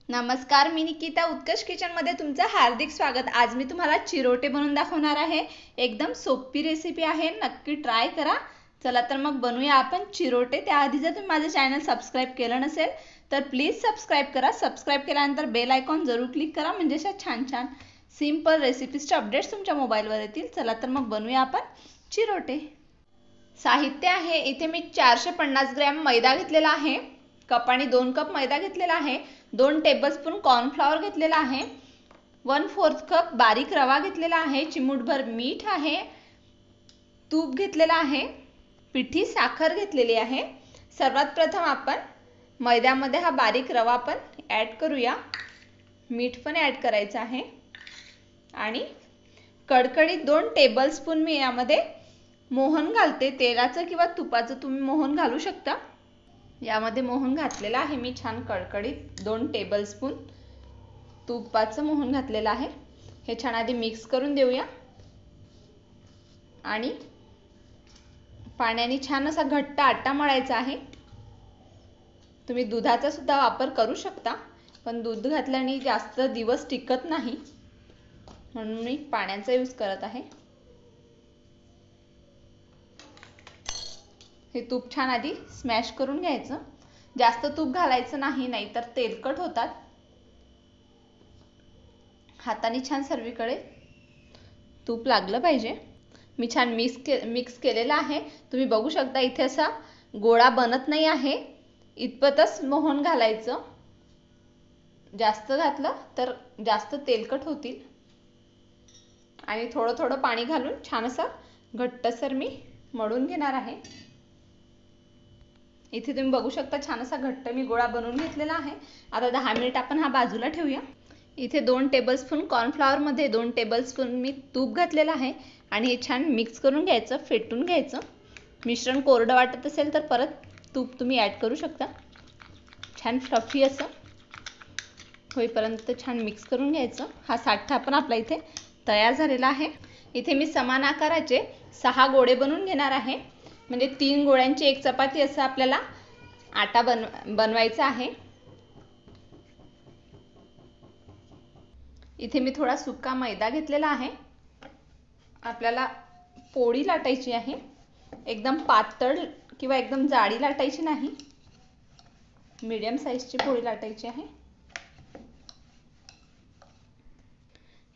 नमस्कार, मी निकिता उत्कर्ष किचनमध्ये तुमचं हार्दिक स्वागत। आज मी तुम्हाला चिरोटे बनवून दाखवणार आहे। एकदम सोपी रेसिपी आहे, नक्की ट्राय करा। चला तर मग बनवूया आपण चिरोटे। त्याआधी जर तुम्ही माझे चॅनल सबस्क्राइब केलं नसेल तर प्लीज सबस्क्राइब करा। सबस्क्राइब केल्यानंतर बेल आयकॉन जरूर क्लिक करा, म्हणजे अशा छान छान सिंपल रेसिपीजचे अपडेट्स तुमच्या मोबाईलवर येतील। चला तर मग बनवूया आपण चिरोटे। साहित्य आहे, इथे मी 450 ग्रॅम मैदा घेतलेला आहे, कप आणि 2 कप मैदा घेतलेला आहे, 2 टेबलस्पून कॉर्नफ्लॉवर घेतलेला आहे, 1/4 कप बारीक रवा घेतलेला आहे, चिमूटभर मीठ आहे, तूप घेतलेला आहे, पिठी साखर घेतलेली आहे। सर्वात प्रथम आपण मैद्यामध्ये हा बारीक रवा आपण ॲड करूया, मीठ पण ॲड करायचं आहे आणि कडकडीत 2 टेबलस्पून मी यामध्ये मोहन घालते। तेलाचं किंवा तुपाचं तुम्ही मोहन घालू शकता। यामध्ये मोहन घातलेला आहे मी, छान कडकडीत 2 टेबलस्पून तुपाचं मोहन घातलेलं आहे। हे छान आधी मिक्स करून देऊया आणि पाण्याने छान असा घट्ट आटा मळायचा आहे। तुम्ही दुधाचा सुद्धा वापर करू शकता, पण दूध घातल्याने जास्त दिवस टिकत नाही, म्हणून मी पाण्याचा यूज करत आहे। हे तूप छान आधी स्मॅश करून घ्यायचं, जास्त तूप घालायचं नाही, नाहीतर तेलकट होतात। हाताने छान सर्वीकडे तूप लागलं पाहिजे। मी छान मिक्स केलेलं आहे। तुम्ही बघू शकता इथे असा गोळा बनत नाही आहे, इतपतच मोहन घालायचं। जास्त घातलं तर जास्त तेलकट होतील आणि थोडं थोडं पाणी घालून छान असं घट्टसर मी मळून घेणार आहे। इथे तुम्ही बघू शकता छान असा घट्ट मी गोळा बनवून घेतलेला आहे। आता 10 मिनिट आपण हा बाजूला ठेवूया। इथे 2 टेबलस्पून कॉर्नफ्लॉवर मध्ये 2 टेबलस्पून मी तूप घातलेलं आहे आणि हे छान मिक्स करून घ्यायचं, फेटून घ्यायचं। मिश्रण कोरडं वाटत असेल तर परत तूप तुम्ही ॲड करू शकता। छान फ्लफी असं होईपर्यंत छान मिक्स करून घ्यायचं। हा साठा पण आपला इथे तयार झालेला आहे। इथे मी समान आकाराचे 6 गोळे बनवून घेणार आहे, म्हणजे 3 गोळ्यांची एक चपाती असं आपल्याला आटा बनवायचा आहे। इथे मी थोडा सुका मैदा घेतलेला आहे। आपल्याला पोळी लाटायची आहे, एकदम पातळ किंवा एकदम जाडी लाटायची नाही, मीडियम साइजची पोळी लाटायची आहे।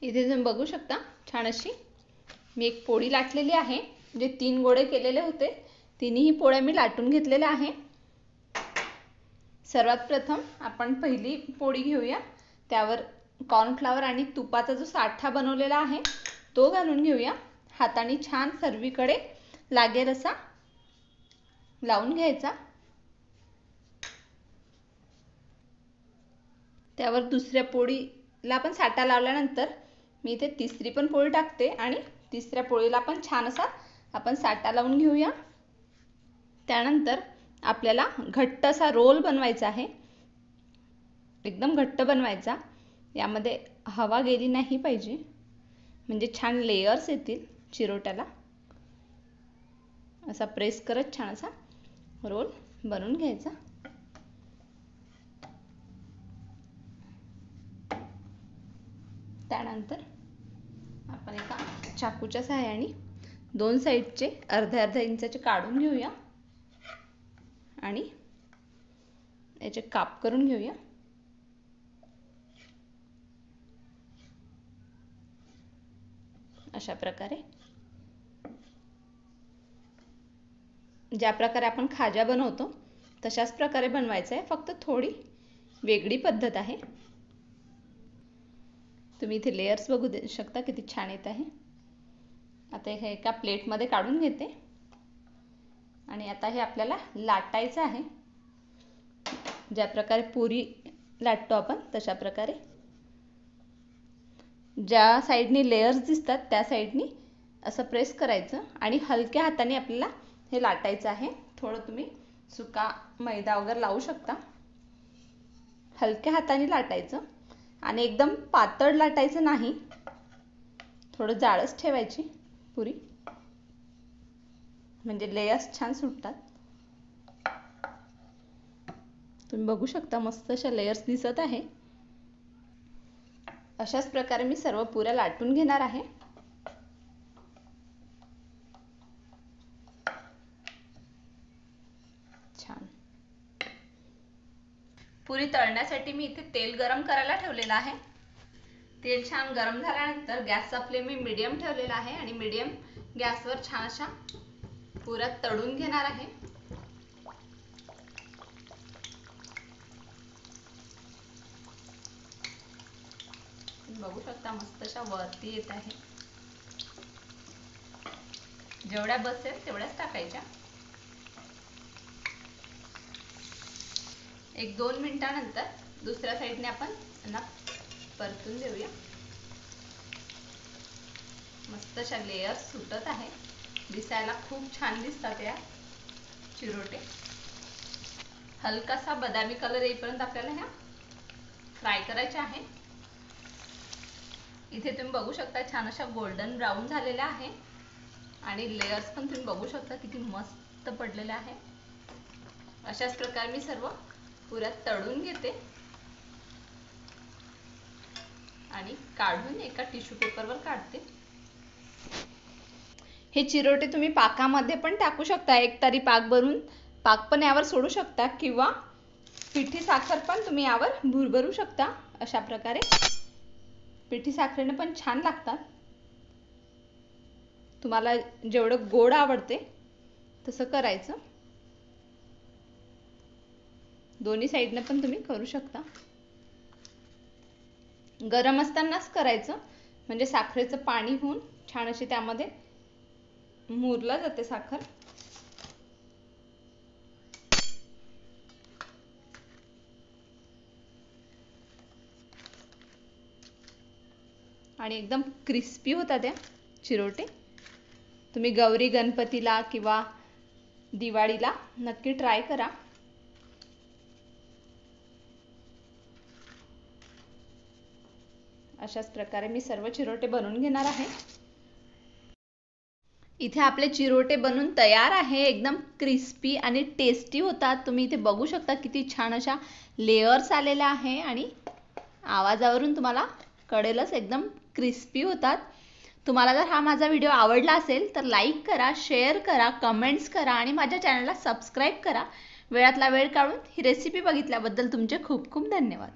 इथे तुम्ही बघू शकता छान अशी मी एक पोळी लाटलेली आहे। जे 3 गोळे केलेले होते, तिन्ही पोळ्या मी लाटून घेतलेल्या आहे। सर्वात प्रथम आपण पहिली पोळी घेऊया, त्यावर कॉर्नफ्लॉवर आणि तुपाचा जो साठा बनवलेला आहे तो घालून घेऊया। हाताने छान सर्वीकडे लागेल असा लावून घ्यायचा। त्यावर दुसऱ्या पोळीला पण साठा लावल्यानंतर मी इथे तिसरी पण पोळी टाकते आणि तिसऱ्या पोळीला पण छान असा आपण साठा लावून घेऊया। त्यानंतर आपल्याला घट्ट असा रोल बनवायचा आहे, एकदम घट्ट बनवायचा। यामध्ये हवा गेली नाही पाहिजे, म्हणजे छान लेयर्स येतील चिरोट्याला। असा प्रेस करत छान असा रोल बनवून घ्यायचा। त्यानंतर आपण एका चाकूच्या सहाय्याने 2 साइडचे अर्ध्या इंचाचे काढून घेऊया आणि याचे काप करून घेऊया। अशा प्रकारे, ज्या प्रकारे आपण खाजा बनवतो तशाच प्रकारे बनवायचं आहे, फक्त थोडी वेगळी पद्धत आहे। तुम्ही इथे लेयर्स बघू शकता किती छान येत आहे। आता हे एका प्लेटमध्ये काढून घेते आणि आता हे आपल्याला लाटायचं आहे। ज्या प्रकारे पुरी लाटतो आपण तशा प्रकारे, ज्या साइडनी लेयर्स दिसतात त्या साइडनी असं प्रेस करायचं आणि हलक्या हाताने आपल्याला हे लाटायचं आहे। थोडं तुम्ही सुका मैदा वगैरे लावू शकता। हलक्या हाताने लाटायचं आणि एकदम पातळ लाटायचं नाही, थोडं जाडच ठेवायची पुरी, म्हणजे लेयर्स छान सुटतात। तुम्ही बघू शकता मस्त अशा लेयर्स दिसत आहे। अशाच प्रकारे मी सर्व पुऱ्या लाटून घेणार आहे. छान. पुरी तळण्यासाठी मी इथे तेल गरम करायला ठेवलेलं आहे. तेल छान गरम झाल्यानंतर गॅसचा फ्लेम मी मीडियम ठेवलेला आहे आणि मीडियम गॅसवर छान अशा पुऱ्या तळून घेणार आहे. बघू शकता मस्त अशा वरती येत आहे. जेवढ्या बसेल तेवढ्याच टाकायच्या. 1-2 मिनिटानंतर दुसऱ्या साईडने आपण यांना परतून देऊया. मस्त अशा लेयर सुटत आहे. दिसायला खूप छान दिसतात या चिरोटे. हलकासा बदामी कलर येईपर्यंत आपल्याला ह्या फ्राय करायच्या आहे. इथे तुम्ही बघू शकता छान अशा गोल्डन ब्राऊन झालेल्या आहे आणि लेयर्स पण तुम्ही बघू शकता किती मस्त पडलेले आहे. अशाच प्रकारे मी सर्व पुऱ्या तळून घेते आणि काढून एका टिश्यू पेपरवर काढते. हे चिरोटे तुम्ही पाकामध्ये पण टाकू शकता. एक तरी पाक भरून पाक पण यावर सोडू शकता किंवा पिठी साखर पण तुम्ही यावर भुरभरू शकता. अशा प्रकारे पिठी साखरेने पण छान लागतात. तुम्हाला जेवढं गोड आवडते तसं करायचं. दोन्ही साईडने पण तुम्ही करू शकता. गरम असतानाच करायचं म्हणजे साखरेचं पाणी होऊन छान अशी त्यामध्ये मुरला जाते साखर. आणि एकदम क्रिस्पी होतात या चिरोटे. तुम्ही गौरी गणपतीला किंवा दिवाळीला नक्की ट्राय करा. अशाच प्रकारे मी सर्व चिरोटे बनवून घेणार आहे. इथे आपले चिरोटे बनून तयार आहे. एकदम क्रिस्पी आणि टेस्टी होतात. तुम्ही इथे बघू शकता किती छान अशा लेयर्स आलेल्या आहे आणि आवाजावरून तुम्हाला कळेलच एकदम क्रिस्पी होतात. तुम्हाला जर हा माझा व्हिडिओ आवडला असेल तर लाईक करा, शेअर करा, कमेंट्स करा आणि माझ्या चॅनलला सबस्क्राईब करा. वेळातला वेळ काढून ही रेसिपी बघितल्याबद्दल तुमचे खूप खूप धन्यवाद.